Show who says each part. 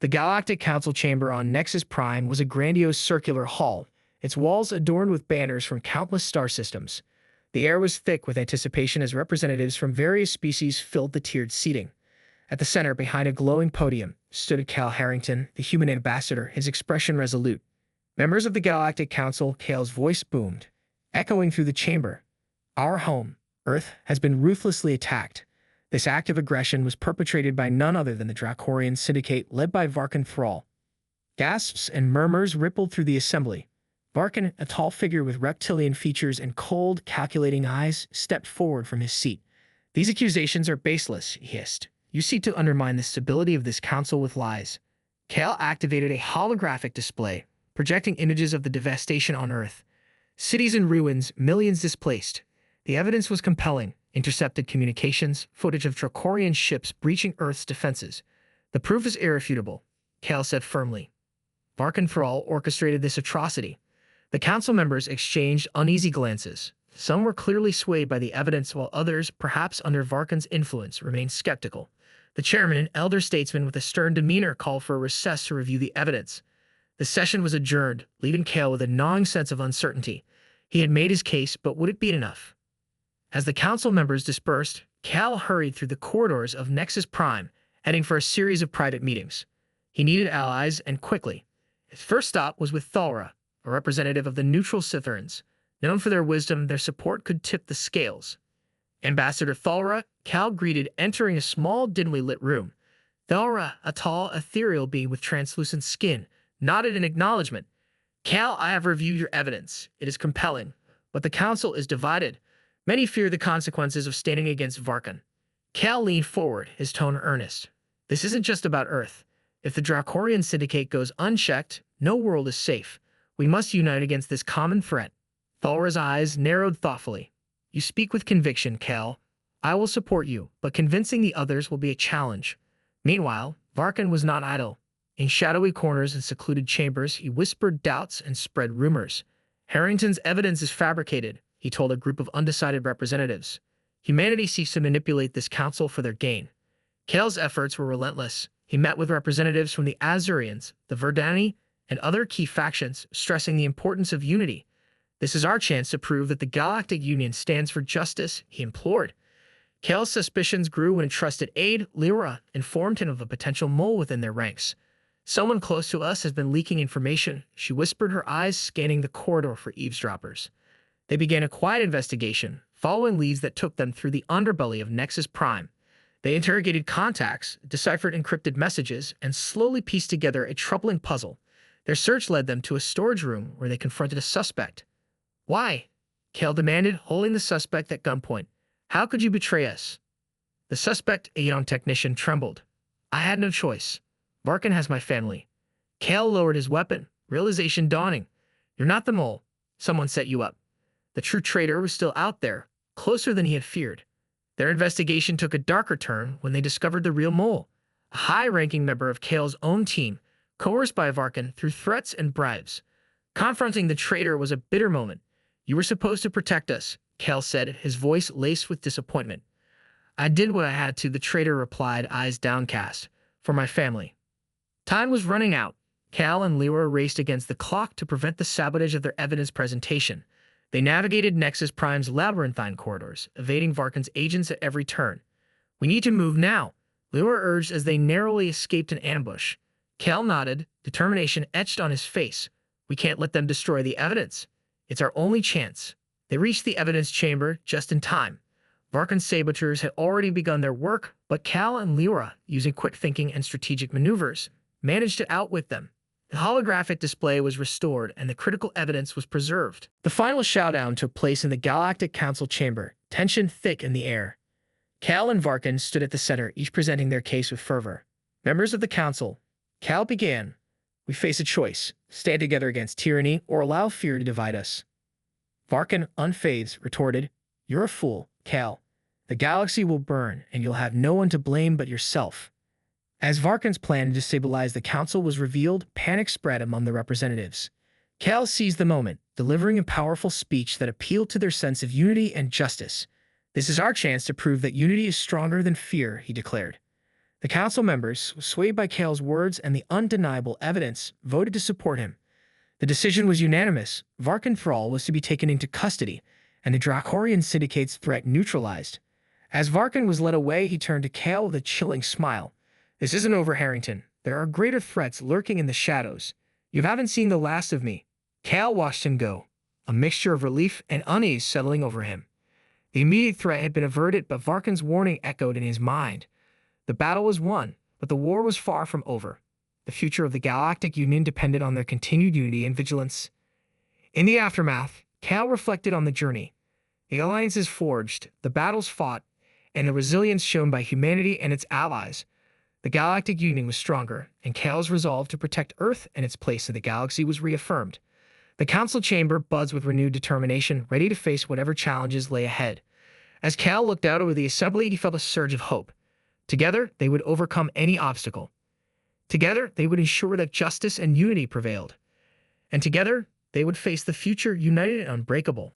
Speaker 1: The Galactic Council chamber on Nexus Prime was a grandiose circular hall, its walls adorned with banners from countless star systems. The air was thick with anticipation as representatives from various species filled the tiered seating. At the center, behind a glowing podium, stood Cal Harrington, the human ambassador, his expression resolute. Members of the Galactic Council, Cal's voice boomed, echoing through the chamber. Our home, Earth, has been ruthlessly attacked. This act of aggression was perpetrated by none other than the Dracorian Syndicate led by Varkan Thrall. Gasps and murmurs rippled through the assembly. Varkan, a tall figure with reptilian features and cold, calculating eyes, stepped forward from his seat. These accusations are baseless, he hissed. You seek to undermine the stability of this council with lies. Cal activated a holographic display, projecting images of the devastation on Earth. Cities in ruins, millions displaced. The evidence was compelling. Intercepted communications, footage of Dracorian ships breaching Earth's defenses. The proof is irrefutable, Cal said firmly. Varkan Thrall orchestrated this atrocity. The council members exchanged uneasy glances. Some were clearly swayed by the evidence, while others, perhaps under Varkan's influence, remained skeptical. The chairman, an elder statesman with a stern demeanor, called for a recess to review the evidence. The session was adjourned, leaving Cal with a gnawing sense of uncertainty. He had made his case, but would it be enough? As the council members dispersed, Cal hurried through the corridors of Nexus Prime, heading for a series of private meetings. He needed allies, and quickly. His first stop was with Thalra, a representative of the neutral Sitharans. Known for their wisdom, their support could tip the scales. Ambassador Thalra, Cal greeted, entering a small, dimly lit room. Thalra, a tall, ethereal being with translucent skin, nodded in acknowledgement. Cal, I have reviewed your evidence. It is compelling, but the council is divided. Many fear the consequences of standing against Varkan. Cal leaned forward, his tone earnest. This isn't just about Earth. If the Dracorian Syndicate goes unchecked, no world is safe. We must unite against this common threat. Thalra's eyes narrowed thoughtfully. You speak with conviction, Cal. I will support you, but convincing the others will be a challenge. Meanwhile, Varkan was not idle. In shadowy corners and secluded chambers, he whispered doubts and spread rumors. Harrington's evidence is fabricated, he told a group of undecided representatives. Humanity seeks to manipulate this council for their gain. Cal's efforts were relentless. He met with representatives from the Azurians, the Verdani, and other key factions, stressing the importance of unity. This is our chance to prove that the Galactic Union stands for justice, he implored. Cal's suspicions grew when a trusted aide, Lyra, informed him of a potential mole within their ranks. Someone close to us has been leaking information, she whispered, her eyes scanning the corridor for eavesdroppers. They began a quiet investigation, following leads that took them through the underbelly of Nexus Prime. They interrogated contacts, deciphered encrypted messages, and slowly pieced together a troubling puzzle. Their search led them to a storage room where they confronted a suspect. Why? Cal demanded, holding the suspect at gunpoint. How could you betray us? The suspect, a young technician, trembled. I had no choice. Varkan has my family. Cal lowered his weapon, realization dawning. You're not the mole. Someone set you up. The true traitor was still out there, closer than he had feared. Their investigation took a darker turn when they discovered the real mole, a high-ranking member of Cal's own team, coerced by Varkan through threats and bribes. Confronting the traitor was a bitter moment. You were supposed to protect us, Cal said, his voice laced with disappointment. I did what I had to, the traitor replied, eyes downcast. For my family. Time was running out. Cal and Lyra raced against the clock to prevent the sabotage of their evidence presentation. They navigated Nexus Prime's labyrinthine corridors, evading Varkan's agents at every turn. We need to move now, Lyra urged as they narrowly escaped an ambush. Cal nodded, determination etched on his face. We can't let them destroy the evidence. It's our only chance. They reached the evidence chamber just in time. Varkan's saboteurs had already begun their work, but Cal and Lyra, using quick thinking and strategic maneuvers, managed to outwit them. The holographic display was restored and the critical evidence was preserved. The final showdown took place in the Galactic Council chamber, tension thick in the air. Cal and Varkan stood at the center, each presenting their case with fervor. Members of the council, Cal began. We face a choice, stand together against tyranny or allow fear to divide us. Varkan, unfazed, retorted, You're a fool, Cal. The galaxy will burn and you'll have no one to blame but yourself. As Varkan's plan to destabilize the council was revealed, panic spread among the representatives. Cal seized the moment, delivering a powerful speech that appealed to their sense of unity and justice. This is our chance to prove that unity is stronger than fear, he declared. The council members, swayed by Kale's words and the undeniable evidence, voted to support him. The decision was unanimous. Varkan Thrall was to be taken into custody, and the Drakorian syndicate's threat neutralized. As Varkan was led away, he turned to Kale with a chilling smile. "This isn't over, Harrington. There are greater threats lurking in the shadows. You haven't seen the last of me." Kale watched him go, a mixture of relief and unease settling over him. The immediate threat had been averted, but Varkan's warning echoed in his mind. The battle was won, but the war was far from over. The future of the Galactic Union depended on their continued unity and vigilance. In the aftermath, Kale reflected on the journey. The alliances forged, the battles fought, and the resilience shown by humanity and its allies. The Galactic Union was stronger, and Kale's resolve to protect Earth and its place in the galaxy was reaffirmed. The council chamber buzzed with renewed determination, ready to face whatever challenges lay ahead. As Kale looked out over the assembly, he felt a surge of hope. Together, they would overcome any obstacle. Together, they would ensure that justice and unity prevailed. And together, they would face the future united and unbreakable.